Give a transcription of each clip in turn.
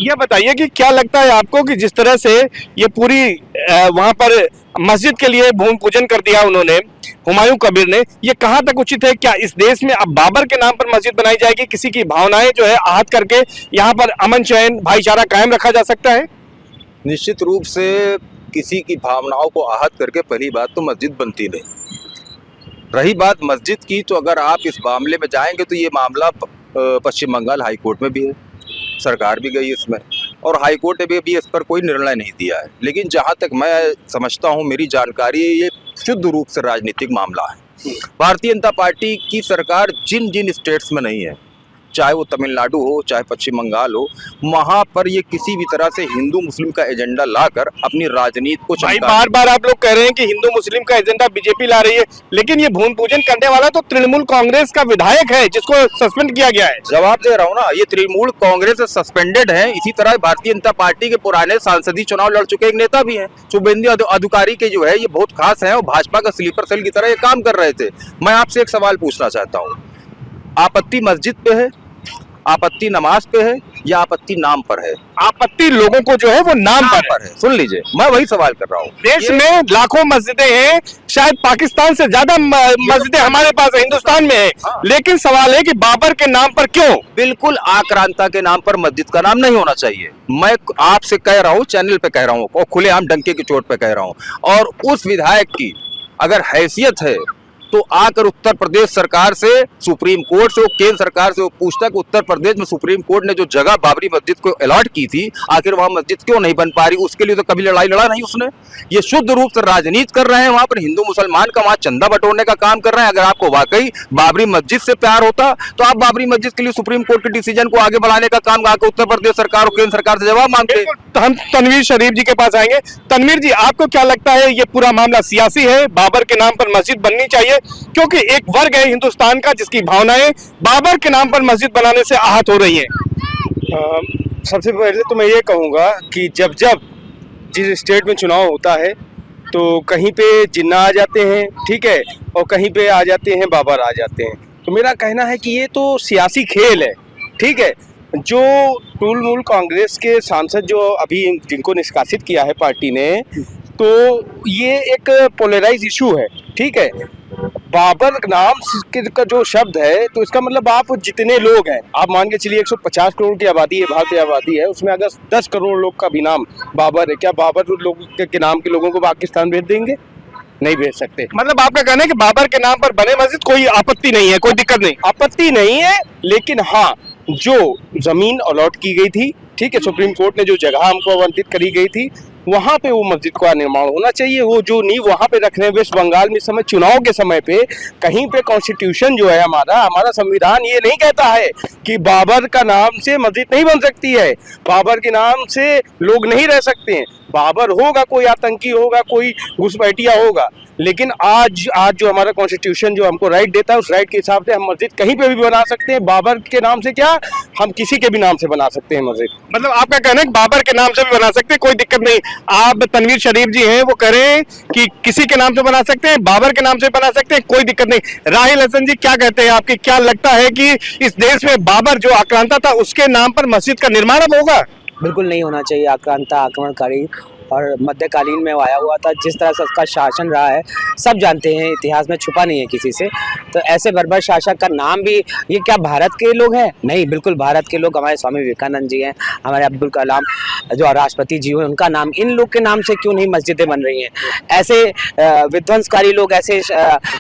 ये बताइए कि क्या लगता है आपको कि जिस तरह से ये पूरी वहां पर मस्जिद के लिए भूमि पूजन कर दिया उन्होंने, हुमायूं कबीर ने, ये कहां तक उचित है? क्या इस देश में अब बाबर के नाम पर मस्जिद बनाई जाएगी? किसी की भावनाएं जो है आहत करके यहाँ पर अमन चैन भाईचारा कायम रखा जा सकता है? निश्चित रूप से किसी की भावनाओं को आहत करके पहली बात तो मस्जिद बनती नहीं। रही बात मस्जिद की, तो अगर आप इस मामले में जाएंगे तो ये मामला पश्चिम बंगाल हाई कोर्ट में भी है, सरकार भी गई इसमें, और हाई कोर्ट ने भी इस पर कोई निर्णय नहीं दिया है। लेकिन जहाँ तक मैं समझता हूँ, मेरी जानकारी, ये शुद्ध रूप से राजनीतिक मामला है। भारतीय जनता पार्टी की सरकार जिन जिन स्टेट्स में नहीं है, चाहे वो तमिलनाडु हो चाहे पश्चिम बंगाल हो, वहां पर ये किसी भी तरह से हिंदू मुस्लिम का एजेंडा लाकर अपनी राजनीति को बार बार आप लोग कह रहे हैं कि हिंदू मुस्लिम का एजेंडा बीजेपी ला रही है, लेकिन ये भूमि पूजन करने वाला तो तृणमूल कांग्रेस का विधायक है जिसको सस्पेंड किया गया है। जवाब दे रहा हूँ ना, ये तृणमूल कांग्रेस से सस्पेंडेड है। इसी तरह भारतीय जनता पार्टी के पुराने संसदीय चुनाव लड़ चुके एक नेता भी हैं, शुभेंदु अधिकारी के जो है ये बहुत खास है और भाजपा का स्लीपर सेल की तरह ये काम कर रहे थे। मैं आपसे एक सवाल पूछना चाहता हूँ, आपत्ति मस्जिद पे है, आपत्ति नमाज पे है, या आपत्ति नाम पर है? आपत्ति लोगों को जो है वो नाम पर है। सुन लीजिए, मैं वही सवाल कर रहा हूँ। देश में लाखों मस्जिदें हैं, शायद पाकिस्तान से ज्यादा मस्जिदें हमारे पास है, हिंदुस्तान में है। हाँ। लेकिन सवाल है कि बाबर के नाम पर क्यों? बिल्कुल आक्रांता के नाम पर मस्जिद का नाम नहीं होना चाहिए। मैं आपसे कह रहा हूँ, चैनल पे कह रहा हूँ और खुलेआम डंके की चोट पे कह रहा हूँ। और उस विधायक की अगर हैसियत है तो आकर उत्तर प्रदेश सरकार से, सुप्रीम कोर्ट से, केंद्र सरकार से वो पूछता कि उत्तर प्रदेश में सुप्रीम कोर्ट ने जो जगह बाबरी मस्जिद को अलॉट की थी, आखिर वहां मस्जिद क्यों नहीं बन पा रही? उसके लिए तो कभी लड़ाई लड़ा नहीं उसने। ये शुद्ध रूप से राजनीति कर रहे हैं, वहां पर हिंदू मुसलमान का वहां चंदा बटोरने का काम कर रहे हैं। अगर आपको वाकई बाबरी मस्जिद से प्यार होता तो आप बाबरी मस्जिद के लिए सुप्रीम कोर्ट के डिसीजन को आगे बढ़ाने का काम आकर उत्तर प्रदेश सरकार और केंद्र सरकार से जवाब मांगते। तो हम तनवीर शरीफ जी के पास आएंगे। तनवीर जी, आपको क्या लगता है ये पूरा मामला सियासी है? बाबर के नाम पर मस्जिद बननी चाहिए? क्योंकि एक वर्ग है हिंदुस्तान का जिसकी भावनाएं बाबर के नाम पर मस्जिद बनाने से आहत हो रही हैं। सबसे पहले तो मैं ये कहूँगा कि जब जब जिस स्टेट में चुनाव होता है तो कहीं पे जिन्ना आ जाते हैं, ठीक है, और कहीं पे आ जाते हैं बाबर आ जाते हैं। तो मेरा कहना है कि ये तो सियासी खेल है, ठीक है। जो तृणमूल कांग्रेस के सांसद जो अभी जिनको निष्कासित किया है पार्टी ने, तो ये एक पोलराइज इशू है, ठीक है। बाबर नाम का जो शब्द है, तो इसका मतलब आप जितने लोग हैं, आप मान के चलिए 150 करोड़ की आबादी है, भारतीय आबादी है, उसमें अगर 10 करोड़ लोग का भी नाम बाबर है, क्या बाबर लोग के नाम के लोगों को पाकिस्तान भेज देंगे? नहीं भेज सकते। मतलब आपका कहना है कि बाबर के नाम पर बने मस्जिद कोई आपत्ति नहीं है, कोई दिक्कत नहीं? आपत्ति नहीं है, लेकिन हाँ, जो जमीन अलॉट की गई थी, ठीक है, सुप्रीम कोर्ट ने जो जगह हमको आवंटित करी गई थी, वहां पे वो मस्जिद का निर्माण होना चाहिए। वो जो नींव वहां पे रख रहे हैं वेस्ट बंगाल में, समय चुनाव के समय पे कहीं पे कॉन्स्टिट्यूशन जो है हमारा संविधान ये नहीं कहता है कि बाबर का नाम से मस्जिद नहीं बन सकती है, बाबर के नाम से लोग नहीं रह सकते हैं। बाबर होगा, कोई आतंकी होगा, कोई घुसपैठिया होगा, लेकिन आज जो हमारा कॉन्स्टिट्यूशन जो हमको राइट देता है, उस राइट के हिसाब से हम मस्जिद कहीं पे भी बना सकते हैं। बाबर के नाम से क्या, हम किसी के भी नाम से बना सकते हैं मस्जिद। मतलब आपका कहना है कि बाबर के नाम से भी बना सकते हैं, कोई दिक्कत नहीं। आप तनवीर शरीफ जी हैं, वो कह रहे हैं कि किसी के नाम से बना सकते हैं, बाबर के नाम से बना सकते हैं, कोई दिक्कत नहीं। राहिल हसन जी, क्या कहते हैं? आपकी क्या लगता है कि इस देश में बाबर जो आक्रांता था उसके नाम पर मस्जिद का निर्माण अब होगा? बिल्कुल नहीं होना चाहिए। आक्रांता, आक्रमणकारी और मध्यकालीन में आया हुआ था, जिस तरह से उसका शासन रहा है सब जानते हैं, इतिहास में छुपा नहीं है किसी से। तो ऐसे बर्बर शासक का नाम भी, ये क्या भारत के लोग हैं? नहीं, बिल्कुल भारत के लोग, हमारे स्वामी विवेकानंद जी हैं, हमारे अब्दुल कलाम जो राष्ट्रपति जी हुए, उनका नाम, इन लोग के नाम से क्यों नहीं मस्जिदें बन रही हैं? ऐसे विध्वंसकारी लोग, ऐसे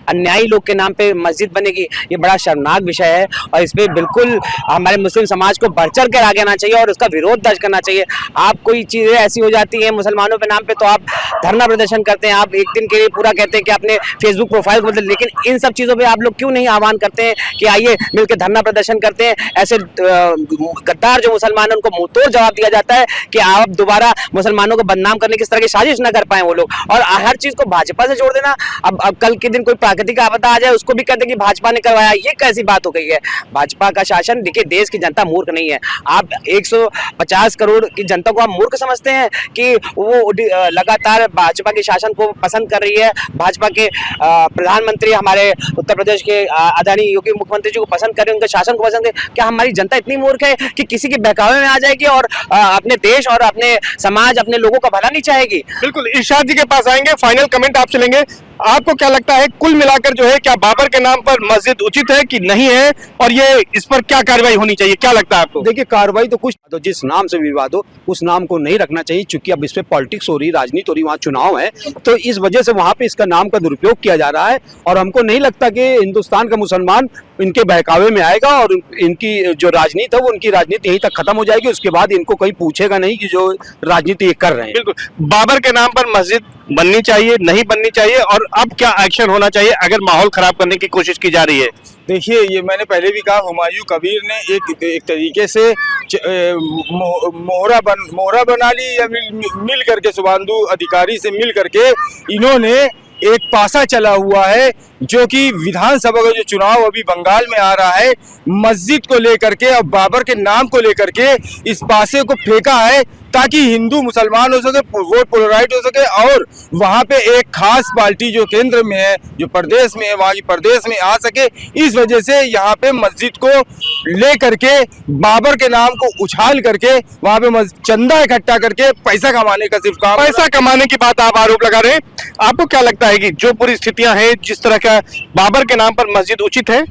अन्यायी लोग के नाम पे मस्जिद बनेगी, ये बड़ा शर्मनाक विषय है। और इस पर बिल्कुल हमारे मुस्लिम समाज को बढ़ चढ़ कर आगे आना चाहिए और उसका विरोध दर्ज करना चाहिए। आप कोई चीज़ें ऐसी हो जाती हैं मुसलमानों के नाम पे तो आप धरना प्रदर्शन करते हैं, आप एक दिन के लिए पूरा कहते हैं कि आपने फेसबुक प्रोफाइल को बदल, लेकिन इन सब चीज़ों पे आप लोग क्यों नहीं आह्वान करते हैं कि आइए मिलकर धरना प्रदर्शन करते हैं? ऐसे गद्दार जो मुसलमान है उनको मुंहतोड़ जवाब दिया जाता है कि आप दोबारा मुसलमानों को बदनाम करने की इस तरह की साजिश न कर पाए वो लोग। और हर चीज़ को भाजपा से जोड़ देना, अब कल के दिन कोई प्राकृतिक आपदा आ जाए उसको भी कहते हैं कि भाजपा ने करवाया, ये कैसी बात हो गई है? भाजपा का शासन, देखिए देश की जनता मूर्ख नहीं है। आप 150 करोड़ की जनता को आप मूर्ख समझते हैं कि वो लगातार भाजपा के शासन को पसंद कर रही है, भाजपा के प्रधानमंत्री हमारे उत्तर प्रदेश के आदरणीय योगी मुख्यमंत्री जी को पसंद कर रहे हैं, उनके शासन को पसंद है। क्या हमारी जनता इतनी मूर्ख है कि किसी के बहकावे में आ जाएगी और अपने देश और अपने समाज, अपने लोगों का भला नहीं चाहेगी? बिल्कुल, इरशाद जी के पास आएंगे, फाइनल कमेंट आपसे लेंगे। आपको क्या लगता है, कुल मिलाकर जो है, क्या बाबर के नाम पर मस्जिद उचित है कि नहीं है, और ये इस पर क्या कार्रवाई होनी चाहिए, क्या लगता है आपको? देखिए, कार्रवाई तो कुछ, तो जिस नाम से विवाद हो उस नाम को नहीं रखना चाहिए, क्योंकि अब इस पे पॉलिटिक्स हो रही, राजनीति हो रही, वहाँ चुनाव है, तो इस वजह से वहाँ पे इसका नाम का दुरुपयोग किया जा रहा है। और हमको नहीं लगता कि हिंदुस्तान का मुसलमान इनके बहकावे में आएगा और इनकी जो राजनीति है वो उनकी राजनीति यहीं तक खत्म हो जाएगी। उसके बाद इनको कोई पूछेगा नहीं कि जो राजनीति ये कर रहे हैं। बिल्कुल, बाबर के नाम पर मस्जिद बननी चाहिए, नहीं बननी चाहिए, और अब क्या एक्शन होना चाहिए अगर माहौल खराब करने की कोशिश की जा रही है? देखिए, ये मैंने पहले भी कहा, हुमायूं कबीर ने एक तरीके से मोहरा बना ली, या मिल करके शुभांदु अधिकारी से मिल करके इन्होंने एक पासा चला हुआ है, जो कि विधानसभा का जो चुनाव अभी बंगाल में आ रहा है, मस्जिद को लेकर के और बाबर के नाम को लेकर के इस पासे को फेंका है, ताकि हिंदू मुसलमान हो सके, वोट पोलराइज हो सके, और वहाँ पे एक खास पार्टी जो केंद्र में है, जो प्रदेश में है, वहाँ की प्रदेश में आ सके। इस वजह से यहाँ पे मस्जिद को ले करके बाबर के नाम को उछाल करके वहाँ पे चंदा इकट्ठा करके पैसा कमाने का सिर्फ काम, पैसा कमाने की बात आप आरोप लगा रहे हैं। आपको क्या लगता है कि जो पूरी स्थितियां हैं, जिस तरह का बाबर के नाम पर मस्जिद उचित है?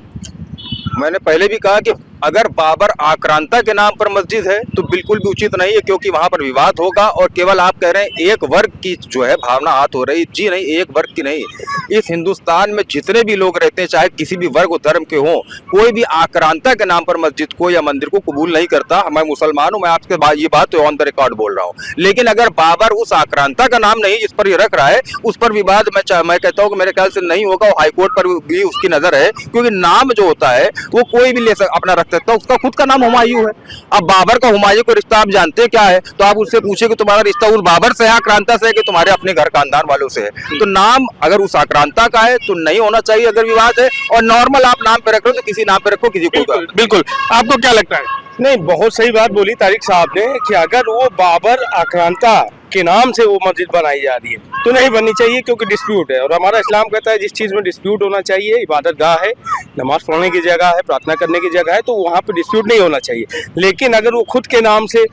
मैंने पहले भी कहा कि अगर बाबर आक्रांता के नाम पर मस्जिद है तो बिल्कुल भी उचित नहीं है, क्योंकि वहां पर विवाद होगा। और केवल आप कह रहे हैं एक वर्ग की जो है भावना हाथ हो रही, जी नहीं, एक वर्ग की नहीं। इस हिंदुस्तान में जितने भी लोग रहते हैं, चाहे किसी भी वर्ग और धर्म के हों, कोई भी आक्रांता के नाम पर मस्जिद को या मंदिर को कबूल नहीं करता। मैं मुसलमान हूँ, मैं आपसे ये बात ऑन द रिकॉर्ड बोल रहा हूँ। लेकिन अगर बाबर उस आक्रांता का नाम नहीं जिस पर ये रख रहा है, उस पर विवाद मैं कहता हूँ कि मेरे ख्याल से नहीं होगा। हाईकोर्ट पर भी उसकी नजर है, क्योंकि नाम जो होता है वो कोई भी अपना रख सकता है। उसका खुद का नाम हुमायूं है। अब बाबर का हुमायूं को रिश्ता आप जानते हैं क्या है, तो आप उससे पूछे कि तुम्हारा रिश्ता उस बाबर से है, आक्रांता से है, कि तुम्हारे अपने घर खानदान वालों से है। तो नाम अगर उस आक्रांता का है तो नहीं होना चाहिए अगर विवाद है। और नॉर्मल आप नाम पे रख लो तो किसी नाम पे रखो, किसी को। बिल्कुल, आपको क्या लगता है? नहीं, बहुत सही बात बोली तारिक साहब ने कि अगर वो बाबर आक्रांता के नाम से वो मस्जिद बनाई जा रही है तो नहीं बननी चाहिए, क्योंकि डिस्प्यूट है। और हमारा इस्लाम कहता है जिस चीज़ में डिस्प्यूट होना चाहिए, इबादत गाह है, नमाज पढ़ने की जगह है, प्रार्थना करने की जगह है, तो वहाँ पे डिस्प्यूट नहीं होना चाहिए। लेकिन अगर वो खुद के नाम से,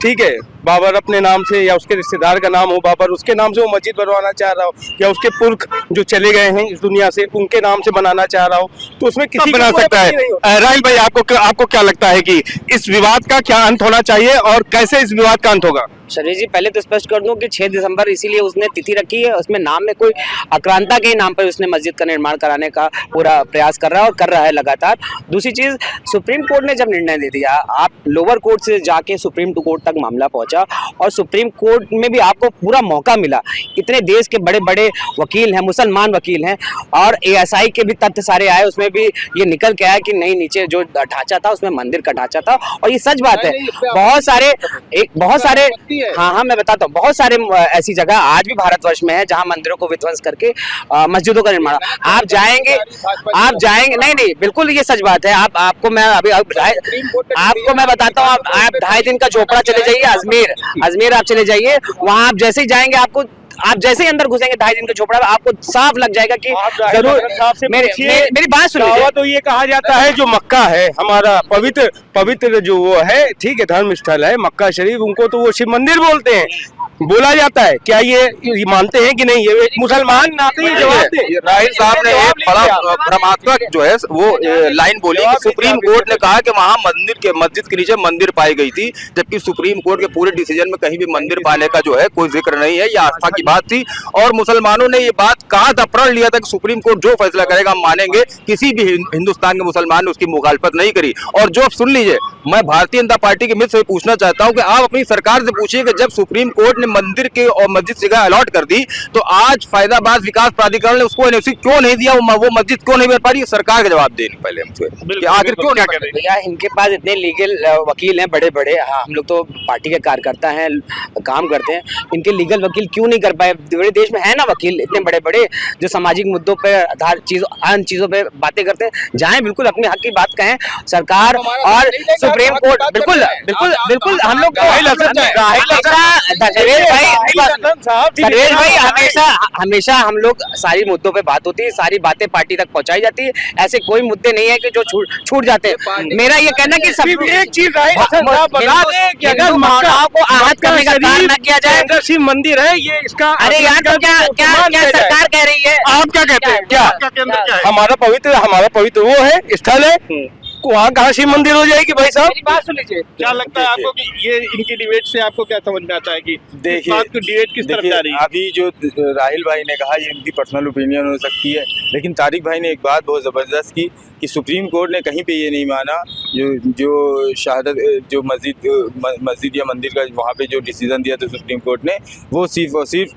ठीक है, बाबर अपने नाम से या उसके रिश्तेदार का नाम हो बाबर, उसके नाम से वो मस्जिद बनवाना चाह रहा हो, या उसके पुरख जो चले गए हैं इस दुनिया से उनके नाम से बनाना चाह रहा हो, तो उसमें किसी बना सकता है। राहिल भाई, आपको क्या लगता है कि इस विवाद का क्या अंत होना चाहिए और कैसे इस विवाद का अंत होगा? शरीर जी, पहले तो स्पष्ट कर दूं कि 6 दिसंबर इसीलिए उसने तिथि रखी है, उसमें नाम में कोई आक्रांता के नाम पर उसने मस्जिद का निर्माण कराने का पूरा प्रयास कर रहा है और कर रहा है लगातार। दूसरी चीज, सुप्रीम कोर्ट ने जब निर्णय दे दिया, आप लोअर कोर्ट से जाके सुप्रीम कोर्ट तक मामला पहुंचा और सुप्रीम कोर्ट में भी आपको पूरा मौका मिला। इतने देश के बड़े बड़े वकील हैं, मुसलमान वकील हैं, और ASI के भी तथ्य सारे आए, उसमें भी ये निकल के आया कि नहीं, नीचे जो ढांचा था उसमें मंदिर का ढांचा था। और ये सच बात है, बहुत सारे हाँ, मैं बताता हूँ, बहुत सारे ऐसी जगह आज भी भारतवर्ष में है जहाँ मंदिरों को विध्वंस करके मस्जिदों का निर्माण। आप जाएंगे, नहीं, बिल्कुल ये सच बात है। आपको मैं बताता हूँ, आप 2.5 दिन का चोपड़ा चले जाइए, अजमेर आप चले जाइए, वहाँ आप जैसे ही जाएंगे, आप जैसे ही अंदर घुसेंगे 2.5 दिन का झोपड़ा में, आपको साफ लग जाएगा कि जरूर। मेरी बात सुनिए। तो ये कहा जाता है जो मक्का है हमारा पवित्र जो वो है, ठीक है, धर्म स्थल है मक्का शरीफ, उनको तो वो शिव मंदिर बोलते हैं, बोला जाता है। क्या ये मानते हैं कि नहीं? ये मुसलमान नाते ही जवाब दे। राहिल साहब ने एक बड़ा भ्रमात्मक जो है वो लाइन बोली कि सुप्रीम कोर्ट ने कहा कि वहाँ मस्जिद के नीचे मंदिर पाई गई थी, जबकि सुप्रीम कोर्ट के पूरे डिसीजन में कहीं भी मंदिर पाने का जो है कोई जिक्र नहीं है। ये आस्था की बात थी और मुसलमानों ने ये बात कहा था, प्रण लिया था कि सुप्रीम कोर्ट जो फैसला करेगा हम मानेंगे। किसी भी हिंदुस्तान के मुसलमान ने उसकी मुखालफत नहीं करी। और जो सुन लीजिए, मैं भारतीय जनता पार्टी के मित्र से पूछना चाहता हूँ कि आप अपनी सरकार से पूछिए कि जब सुप्रीम कोर्ट मंदिर के और मस्जिद जगह अलॉट कर दी, तो आज फैजाबाद विकास प्राधिकरण ने उसको NOC क्यों नहीं दिया, वो मस्जिद क्यों नहीं बन पा रही? सरकार का जवाब देनी पहले हमसे कि आखिर क्यों नहीं कर रही। भैया, इनके पास इतने लीगल वकील हैं बड़े बड़े, हम लोग तो पार्टी के कार्यकर्ता हैं, काम करते हैं, इनके लीगल वकील क्यों नहीं कर बड़े देश में है ना वकील इतने बड़े बड़े जो सामाजिक मुद्दों पे आधार चीजों पे बातें करते हैं, जाएं बिल्कुल अपने हक की बात कहें। सरकार और सुप्रीम कोर्ट बिल्कुल बिल्कुल बिल्कुल हम लोग परवेज भाई हमेशा हम लोग सारी मुद्दों पे बात होती है, सारी बातें पार्टी तक पहुंचाई जाती है, ऐसे कोई मुद्दे नहीं है कि जो छूट जाते हैं। मेरा ये कहना कि सब एक चीज बता दें कि अगर मानवताओं को आहत करने का कार्य न किया जाए। अगर शिव मंदिर है ये इसका, अरे यार तो क्या सरकार कह रही है? आप क्या कहते हैं, क्या आपका केंद्र क्या है? हमारा पवित्र वो है, स्थल है, वहाँ कहाँ शिव मंदिर हो जाएगी भाई साहब? मेरी बात सुन लीजिए। क्या लगता है आपको कि ये इनकी डिबेट से आपको क्या समझ में आता है कि देखिए डिबेट किस तरफ जा रही है? अभी जो राहिल भाई ने कहा ये इनकी पर्सनल ओपिनियन हो सकती है, लेकिन तारिक भाई ने एक बात बहुत ज़बरदस्त की कि सुप्रीम कोर्ट ने कहीं पे ये नहीं माना जो शहादत जो मस्जिद या मंदिर का वहाँ पे जो डिसीजन दिया था सुप्रीम कोर्ट ने, वो सिर्फ और सिर्फ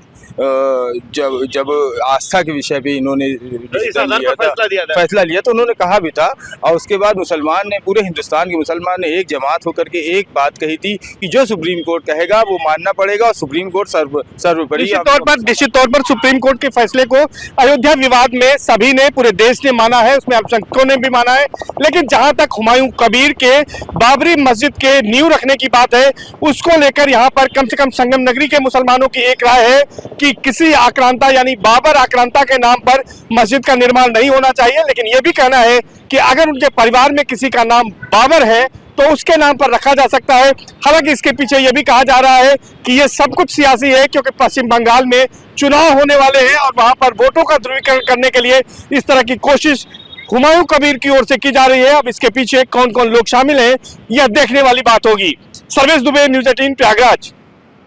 जब आस्था के विषय पे इन्होंने फैसला लिया तो उन्होंने कहा भी था, और उसके बाद मुसलमान ने, पूरे हिंदुस्तान के मुसलमान ने एक जमात होकर के एक बात कही थी कि जो सुप्रीम कोर्ट कहेगा वो मानना पड़ेगा, और सुप्रीम कोर्ट सर्वोपरि। निश्चित तौर पर सुप्रीम कोर्ट के फैसले को अयोध्या विवाद में सभी ने, पूरे देश ने माना है, उसमें अल्पसंख्यकों ने भी माना है, लेकिन जहां तक हुमायूं कबीर के बाबरी मस्जिद के नींव रखने की बात है, उसको लेकर यहाँ पर कम से कम संगम नगरी के मुसलमानों की एक राय है कि किसी आक्रांता यानी बाबर आक्रांता के नाम पर मस्जिद का निर्माण नहीं होना चाहिए। लेकिन यह भी कहना है कि अगर उनके परिवार में किसी का नाम बाबर है तो उसके नाम पर रखा जा सकता है। हालांकि इसके पीछे यह भी कहा जा रहा है कि यह सब कुछ सियासी है, क्योंकि पश्चिम बंगाल में चुनाव होने वाले हैं और वहां पर वोटों का ध्रुवीकरण करने के लिए इस तरह की कोशिश हुमायूं कबीर की ओर से की जा रही है। अब इसके पीछे कौन कौन लोग शामिल हैं, यह देखने वाली बात होगी। सर्वेश दुबे, न्यूज़ 18 प्रयागराज।